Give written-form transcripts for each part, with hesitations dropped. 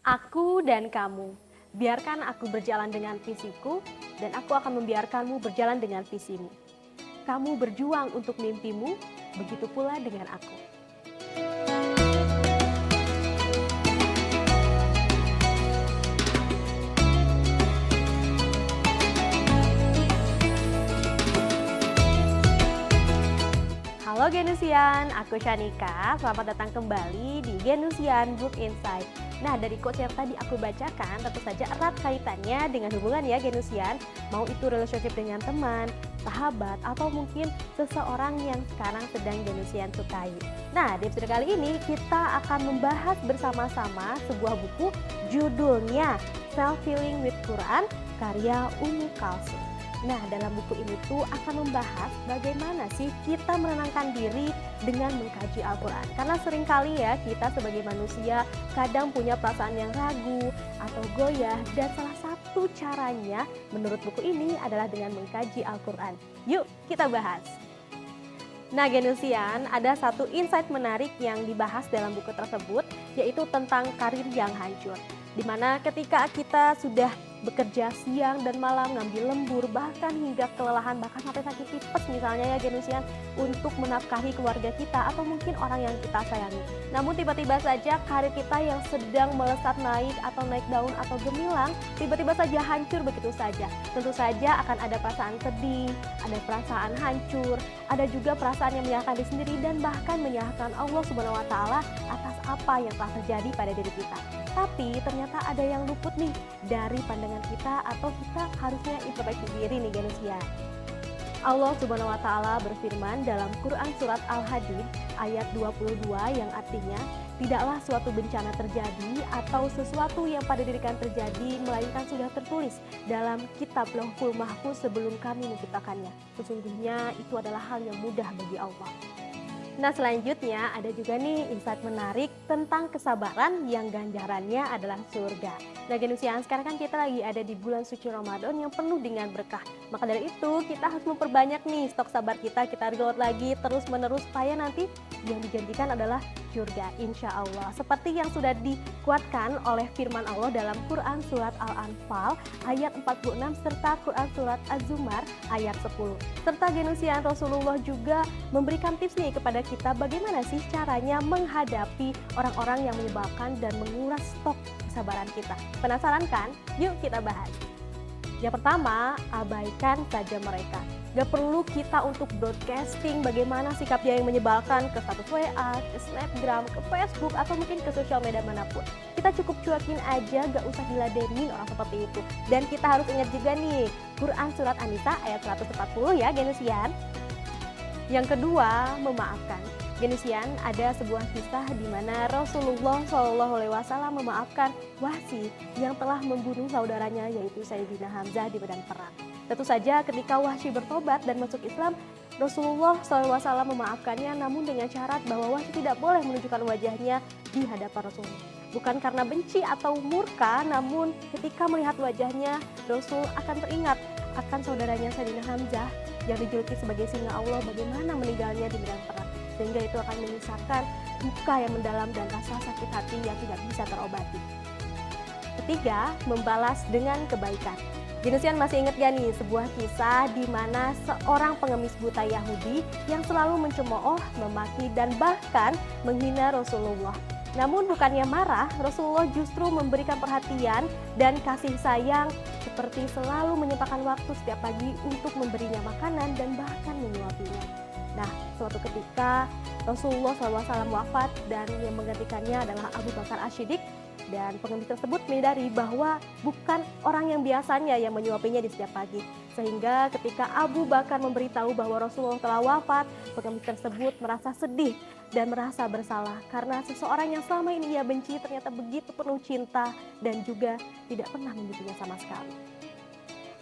Aku dan kamu, biarkan aku berjalan dengan visiku, dan aku akan membiarkanmu berjalan dengan visimu. Kamu berjuang untuk mimpimu, begitu pula dengan aku. Halo Genusian, aku Shanika. Selamat datang kembali di Genusian Book Insight. Nah, dari quotes yang tadi aku bacakan tentu saja erat kaitannya dengan hubungan ya Genusian. Mau itu relationship dengan teman, sahabat, atau mungkin seseorang yang sekarang sedang Genusian sukai. Nah, di episode kali ini kita akan membahas bersama-sama sebuah buku judulnya Self-Healing with Quran karya Ummu Kalsum. Nah, dalam buku ini tuh akan membahas bagaimana sih kita menenangkan diri dengan mengkaji Al-Quran. Karena seringkali ya kita sebagai manusia kadang punya perasaan yang ragu atau goyah, dan salah satu caranya menurut buku ini adalah dengan mengkaji Al-Quran. Yuk kita bahas. Nah Genusian, ada satu insight menarik yang dibahas dalam buku tersebut, yaitu tentang karir yang hancur. Dimana ketika kita sudah bekerja siang dan malam, ngambil lembur, bahkan hingga kelelahan, bahkan sampai sakit tipes misalnya ya Genusian, untuk menafkahi keluarga kita atau mungkin orang yang kita sayangi. Namun tiba-tiba saja karir kita yang sedang melesat naik atau naik daun atau gemilang, tiba-tiba saja hancur begitu saja. Tentu saja akan ada perasaan sedih, ada perasaan hancur, ada juga perasaan yang menyalahkan diri sendiri dan bahkan menyalahkan Allah Subhanahu wa Ta'ala atas apa yang telah terjadi pada diri kita. Tapi ternyata ada yang luput nih dari pandangan kita, atau kita harusnya introspeksi diri nih Genusian. Allah Subhanahu wa Ta'ala berfirman dalam Quran surat Al-Hadid ayat 22 yang artinya, tidaklah suatu bencana terjadi atau sesuatu yang pada diri kalian terjadi melainkan sudah tertulis dalam kitab Lauhul Mahfuz sebelum kami menciptakannya. Sesungguhnya itu adalah hal yang mudah bagi Allah. Nah selanjutnya ada juga nih insight menarik tentang kesabaran yang ganjarannya adalah surga. Nah Genusian, sekarang kan kita lagi ada di bulan suci Ramadan yang penuh dengan berkah. Maka dari itu kita harus memperbanyak nih stok sabar kita reload lagi terus menerus supaya nanti yang dijanjikan adalah surga insya Allah. Seperti yang sudah dikuatkan oleh firman Allah dalam Quran surat Al-Anfal ayat 46 serta Quran surat Az-Zumar ayat 10. Serta Genusian, Rasulullah juga memberikan tips nih kepada kita bagaimana sih caranya menghadapi orang-orang yang menyebalkan dan menguras stok kesabaran kita. Penasaran kan? Yuk kita bahas. Yang pertama, abaikan saja mereka. Gak perlu kita untuk broadcasting bagaimana sikap dia yang menyebalkan ke status WA, ke Snapgram, ke Facebook, atau mungkin ke sosial media manapun. Kita cukup cuekin aja, gak usah diladenin orang seperti itu. Dan kita harus ingat juga nih, Quran surat An-Nisa ayat 140 ya Genusian. Yang kedua, memaafkan. Genusian, ada sebuah kisah di mana Rasulullah SAW memaafkan Wahsy yang telah membunuh saudaranya yaitu Sayyidina Hamzah di medan perang. Tentu saja ketika Wahsy bertobat dan masuk Islam, Rasulullah SAW memaafkannya, namun dengan syarat bahwa Wahsy tidak boleh menunjukkan wajahnya di hadapan Rasulullah. Bukan karena benci atau murka, namun ketika melihat wajahnya, Rasul akan teringat akan saudaranya Sayyidina Hamzah yang dijuluki sebagai singa Allah, bagaimana meninggalnya di medan perang. Sehingga itu akan menyisakan duka yang mendalam dan rasa sakit hati yang tidak bisa terobati. Ketiga, membalas dengan kebaikan. Genusian masih ingat gak nih sebuah kisah di mana seorang pengemis buta Yahudi yang selalu mencemooh, memaki, dan bahkan menghina Rasulullah. Namun bukannya marah, Rasulullah justru memberikan perhatian dan kasih sayang, seperti selalu menyempatkan waktu setiap pagi untuk memberinya makanan dan bahkan menyuapinya. Nah, suatu ketika Rasulullah SAW wafat dan yang menggantikannya adalah Abu Bakar As-Siddiq, dan pengemis tersebut menyadari bahwa bukan orang yang biasanya yang menyuapinya di setiap pagi. Sehingga ketika Abu Bakar memberitahu bahwa Rasulullah telah wafat, pengemis tersebut merasa sedih dan merasa bersalah karena seseorang yang selama ini ia benci ternyata begitu penuh cinta dan juga tidak pernah menyakitinya sama sekali.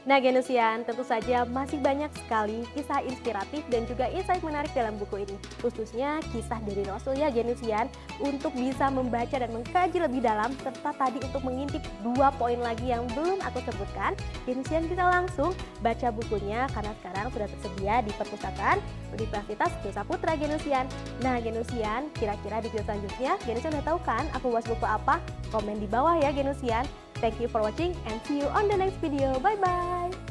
Nah, Genusian, tentu saja masih banyak sekali kisah inspiratif dan juga insight menarik dalam buku ini. Khususnya kisah dari Rasul ya, Genusian, untuk bisa membaca dan mengkaji lebih dalam, serta tadi untuk mengintip 2 poin lagi yang belum aku sebutkan, Genusian bisa langsung baca bukunya karena sekarang sudah tersedia di perpustakaan Universitas Gajah Putra, Genusian. Nah, Genusian, kira-kira di video selanjutnya, Genusian udah tahu kan aku bahas buku apa? Komen di bawah ya, Genusian. Thank you for watching and see you on the next video. Bye-bye.